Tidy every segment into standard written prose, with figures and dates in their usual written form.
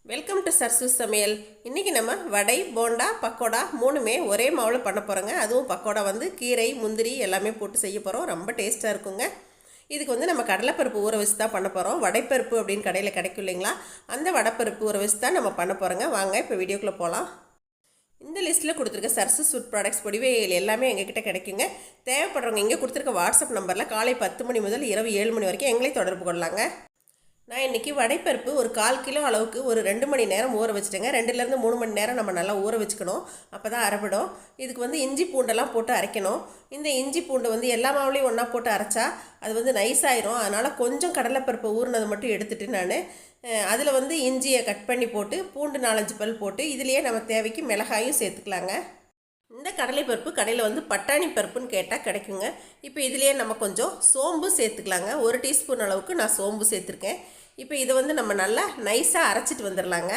Welcome to சர்சு சமையல். இன்றைக்கி நம்ம வடை, போண்டா, பக்கோடா மூணுமே ஒரே மாவில் பண்ண போகிறோங்க. அதுவும் பக்கோடா வந்து கீரை, முந்திரி எல்லாமே போட்டு செய்ய போகிறோம். ரொம்ப டேஸ்ட்டாக இருக்குங்க. இதுக்கு வந்து நம்ம கடலைப்பருப்பு ஊற வச்சு தான் பண்ண போகிறோம். வடைப்பருப்பு அப்படின்னு கடையில் கிடைக்கும் இல்லைங்களா, அந்த வடைப்பருப்பு ஊற வச்சு தான் நம்ம பண்ண போகிறோங்க. வாங்க இப்போ வீடியோக்குள்ளே போகலாம். இந்த லிஸ்ட்டில் கொடுத்துருக்க சர்சு ஃபுட் ப்ராடக்ட்ஸ் பொடிவைகள் எல்லாமே எங்ககிட்ட கிடைக்குங்க. தேவைப்படுறவங்க இங்கே கொடுத்துருக்க வாட்ஸ்அப் நம்பரில் காலை 10 மணி முதல் இரவு 7 மணி வரைக்கும் எங்களை தொடர்பு கொள்ளலாங்க. நான் இன்றைக்கி வடைப்பருப்பு ஒரு 1/4 கிலோ அளவுக்கு ஒரு 2 மணி நேரம் ஊற வச்சுட்டேங்க. 2லேருந்து 3 மணி நேரம் நம்ம நல்லா ஊற வச்சுக்கணும். அப்போ தான் அரைப்படும். இதுக்கு வந்து இஞ்சி பூண்டெல்லாம் போட்டு அரைக்கணும். இந்த இஞ்சி பூண்டு வந்து எல்லா மாவுலேயும் ஒன்றா போட்டு அரைச்சா அது வந்து நைஸாயிரும். அதனால் கொஞ்சம் கடலைப்பருப்பை ஊறினதை மட்டும் எடுத்துகிட்டு நான் அதில் வந்து இஞ்சியை கட் பண்ணி போட்டு பூண்டு 4-5 பல் போட்டு இதுலேயே நம்ம தேவைக்கு மிளகாயும் சேர்த்துக்கலாங்க. இந்த கடலைப்பருப்பு கடையில் வந்து பட்டாணி பருப்புன்னு கேட்டால் கிடைக்குங்க. இப்போ இதுலேயே நம்ம கொஞ்சம் சோம்பு சேர்த்துக்கலாங்க. 1 டீஸ்பூன் அளவுக்கு நான் சோம்பு சேர்த்துருக்கேன். இப்போ இதை வந்து நம்ம நல்லா நைஸாக அரைச்சிட்டு வந்துடலாங்க.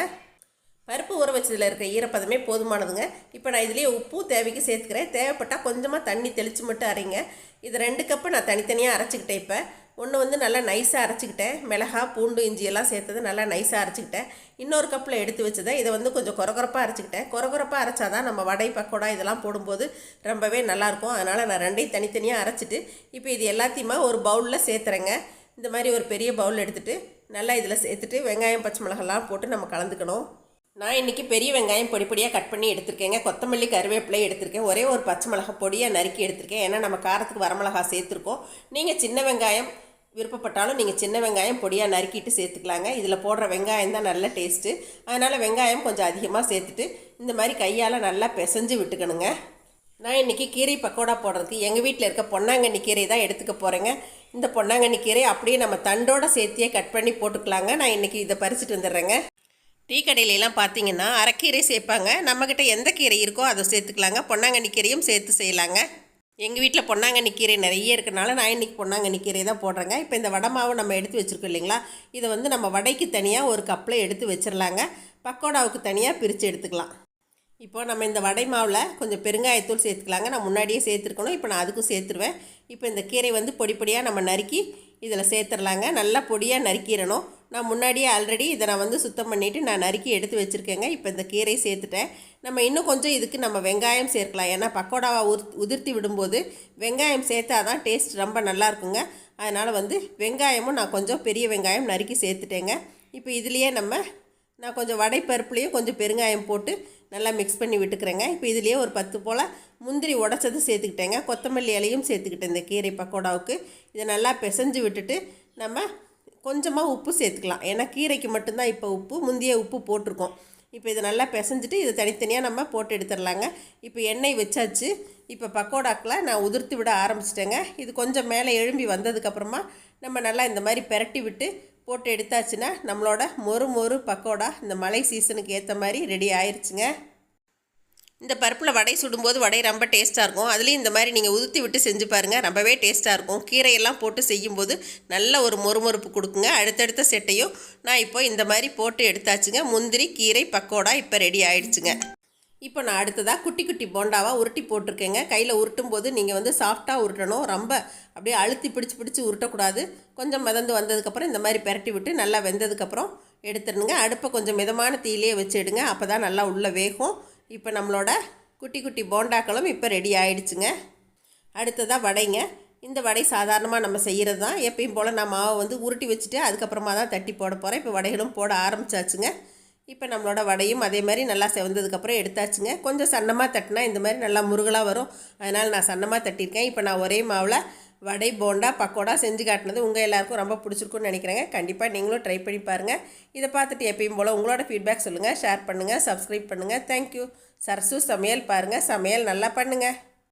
பருப்பு ஊற வச்சதில் இருக்க ஈரப்பதமே போதுமானதுங்க. இப்போ நான் இதுலேயே உப்பும் தேவைக்கு சேர்த்துக்கிறேன். தேவைப்பட்டால் கொஞ்சமாக தண்ணி தெளித்து மட்டும் அரைங்க. இது 2 கப்பு நான் தனித்தனியாக அரைச்சிக்கிட்டேன். இப்போ ஒன்று வந்து நல்லா நைஸாக அரைச்சிக்கிட்டேன். மிளகா, பூண்டு, இஞ்சி எல்லாம் சேர்த்தது நல்லா நைஸாக அரைச்சிக்கிட்டேன். இன்னொரு கப்பில் எடுத்து வச்சதை இதை வந்து கொஞ்சம் கொரகொரப்பாக அரைச்சிக்கிட்டேன். கொரகொரப்பாக அரைச்சாதான் நம்ம வடை, பக்கோடா இதெல்லாம் போடும்போது ரொம்பவே நல்லாயிருக்கும். அதனால் நான் 2ஐயும் தனித்தனியாக அரைச்சிட்டு இப்போ இது எல்லாத்தையுமே ஒரு பவுலில் சேர்த்துறேங்க. இந்த மாதிரி ஒரு பெரிய பவுல் எடுத்துகிட்டு நல்லா இதில் சேர்த்துட்டு வெங்காயம், பச்சை மிளகாலாம் போட்டு நம்ம கலந்துக்கணும். நான் இன்றைக்கி பெரிய வெங்காயம் பொடியாக கட் பண்ணி எடுத்துருக்கேங்க. கொத்தமல்லி, கருவேப்பிலை எடுத்திருக்கேன். ஒரே ஒரு பச்சை மிளகா பொடியாக நறுக்கி எடுத்திருக்கேன். ஏன்னா நம்ம காரத்துக்கு வரமிளகா சேர்த்துருக்கோம். நீங்கள் சின்ன வெங்காயம் விருப்பப்பட்டாலும் நீங்கள் சின்ன வெங்காயம் பொடியாக நறுக்கிட்டு சேர்த்துக்கலாங்க. இதில் போடுற வெங்காயம் தான் நல்ல டேஸ்ட்டு. அதனால் வெங்காயம் கொஞ்சம் அதிகமாக சேர்த்துட்டு இந்த மாதிரி கையால் நல்லா பிசைஞ்சு விட்டுக்கணுங்க. நான் இன்றைக்கி கீரை பக்கோடா போடுறதுக்கு எங்கள் வீட்டில் இருக்க பொன்னாங்கண்ணி கீரை தான் எடுத்துக்க போகிறேங்க. இந்த பொன்னாங்கண்ணி கீரை அப்படியே நம்ம தண்டோட சேர்த்தியே கட் பண்ணி போட்டுக்கலாங்க. நான் இன்றைக்கி இதை பறிச்சுட்டு வந்துடுறேங்க. டீ கடையிலலாம் பார்த்தீங்கன்னா அரைக்கீரை சேர்ப்பாங்க. நம்மக்கிட்ட எந்த கீரை இருக்கோ அதை சேர்த்துக்கலாங்க. பொன்னாங்கண்ணி கீரையும் சேர்த்து செய்யலாங்க. எங்கள் வீட்டில் பொன்னாங்கண்ணி கீரை நிறைய இருக்கிறனால நான் இன்றைக்கி பொன்னாங்கண்ணி கீரை தான் போடுறேங்க. இப்போ இந்த வடை மாவு நம்ம எடுத்து வச்சுருக்கோம் இல்லைங்களா, இதை வந்து நம்ம வடைக்கு தனியாக ஒரு கப்பில் எடுத்து வச்சிடலாங்க. பக்கோடாவுக்கு தனியாக பிரித்து எடுத்துக்கலாம். இப்போது நம்ம இந்த வடை மாவில் கொஞ்சம் பெருங்காயத்தூள் சேர்த்துக்கலாங்க. நான் முன்னாடியே சேர்த்துருக்கணும். இப்போ நான் அதுக்கும் சேர்த்துருவேன். இப்போ இந்த கீரை வந்து பொடியாக நம்ம நறுக்கி இதில் சேர்த்துடலாங்க. நல்லா பொடியாக நறுக்கிடணும். நான் முன்னாடியே ஆல்ரெடி இதை நான் வந்து சுத்தம் பண்ணிவிட்டு நான் நறுக்கி எடுத்து வச்சுருக்கேங்க. இப்போ இந்த கீரை சேர்த்துட்டேன். நம்ம இன்னும் கொஞ்சம் இதுக்கு நம்ம வெங்காயம் சேர்க்கலாம். ஏன்னா பக்கோடாவை உதிர்த்தி விடும்போது வெங்காயம் சேர்த்தா தான் டேஸ்ட் ரொம்ப நல்லாயிருக்குங்க. அதனால் வந்து வெங்காயமும் நான் கொஞ்சம் பெரிய வெங்காயம் நறுக்கி சேர்த்துட்டேங்க. இப்போ இதுலேயே நான் கொஞ்சம் வடைப்பருப்புலேயும் கொஞ்சம் பெருங்காயம் போட்டு நல்லா மிக்ஸ் பண்ணி விட்டுக்கிறேங்க. இப்போ இதுலேயே ஒரு 10 போல் முந்திரி உடச்சது சேர்த்துக்கிட்டேங்க. கொத்தமல்லி இலையும் சேர்த்துக்கிட்டேன் இந்த கீரை பக்கோடாவுக்கு. இதை நல்லா பிசைஞ்சு விட்டுட்டு நம்ம கொஞ்சமாக உப்பு சேர்த்துக்கலாம். ஏன்னா கீரைக்கு மட்டும்தான் இப்போ உப்பு, முந்திய உப்பு போட்டிருக்கோம். இப்போ இதை நல்லா பிசைஞ்சிட்டு இதை தனித்தனியாக நம்ம போட்டு எடுத்துடலாங்க. இப்போ எண்ணெய் வச்சாச்சு. இப்போ பக்கோடாக்கெலாம் நான் உதிர்த்து விட ஆரம்பிச்சிட்டேங்க. இது கொஞ்சம் மேலே எழும்பி வந்ததுக்கப்புறமா நம்ம நல்லா இந்த மாதிரி பெரட்டி விட்டு போட்டு எடுத்தாச்சுன்னா நம்மளோட மொறு பக்கோடா இந்த மழை சீசனுக்கு ஏற்ற மாதிரி ரெடி ஆயிடுச்சுங்க. இந்த பருப்பில் வடை சுடும்போது வடை ரொம்ப டேஸ்ட்டாக இருக்கும். அதுலேயும் இந்த மாதிரி நீங்கள் உதுத்தி விட்டு செஞ்சு பாருங்கள், ரொம்பவே டேஸ்ட்டாக இருக்கும். கீரையெல்லாம் போட்டு செய்யும்போது நல்ல ஒரு மொறுமொறுப்பு கொடுக்குங்க. அடுத்தடுத்த செட்டையும் நான் இப்போ இந்த மாதிரி போட்டு எடுத்தாச்சுங்க. முந்திரி, கீரை, பக்கோடா இப்போ ரெடி ஆயிடுச்சுங்க. இப்போ நான் அடுத்ததாக குட்டி போண்டாவாக உருட்டி போட்டிருக்கேங்க. கையில் உருட்டும் போது நீங்கள் வந்து சாஃப்டாக உருட்டணும். ரொம்ப அப்படியே அழுத்தி பிடிச்சி உருட்டக்கூடாது. கொஞ்சம் மிதந்து வந்ததுக்கப்புறம் இந்த மாதிரி பெரட்டி விட்டு நல்லா வெந்ததுக்கப்புறம் எடுத்துடுங்க. அடுப்பை கொஞ்சம் மிதமான தீயிலே வச்சு எடுங்க. அப்போ தான் நல்லா உள்ளே வேகும். இப்போ நம்மளோட குட்டி போண்டாக்களும் இப்போ ரெடி ஆகிடுச்சுங்க. அடுத்ததாக வடைங்க. இந்த வடை சாதாரணமாக நம்ம செய்கிறது தான். எப்பயும் போல் நான் மாவை வந்து உருட்டி வச்சுட்டு அதுக்கப்புறமா தான் தட்டி போட போகிறேன். இப்போ வடைகளும் போட ஆரம்பிச்சாச்சுங்க. இப்போ நம்மளோட வடையும் அதே மாதிரி நல்லா செவந்ததுக்கப்புறம் எடுத்தாச்சுங்க. கொஞ்சம் சன்னமாக தட்டினா இந்த மாதிரி நல்லா முருகலாக வரும். அதனால் நான் சன்னமாக தட்டியிருக்கேன். இப்போ நான் ஒரே மாவில் வடை, போண்டா, பக்கோடா செஞ்சு காட்டினது உங்கள் எல்லாருக்கும் ரொம்ப பிடிச்சிருக்குன்னு நினைக்கிறேங்க. கண்டிப்பாக நீங்களும் ட்ரை பண்ணி பாருங்கள். இதை பார்த்துட்டு எப்பயும் போல் உங்களோட ஃபீட்பேக் சொல்லுங்கள், ஷேர் பண்ணுங்கள், சப்ஸ்கிரைப் பண்ணுங்கள். தேங்க்யூ. சர்சு சமையல் பாருங்கள், சமையல் நல்லா பண்ணுங்கள்.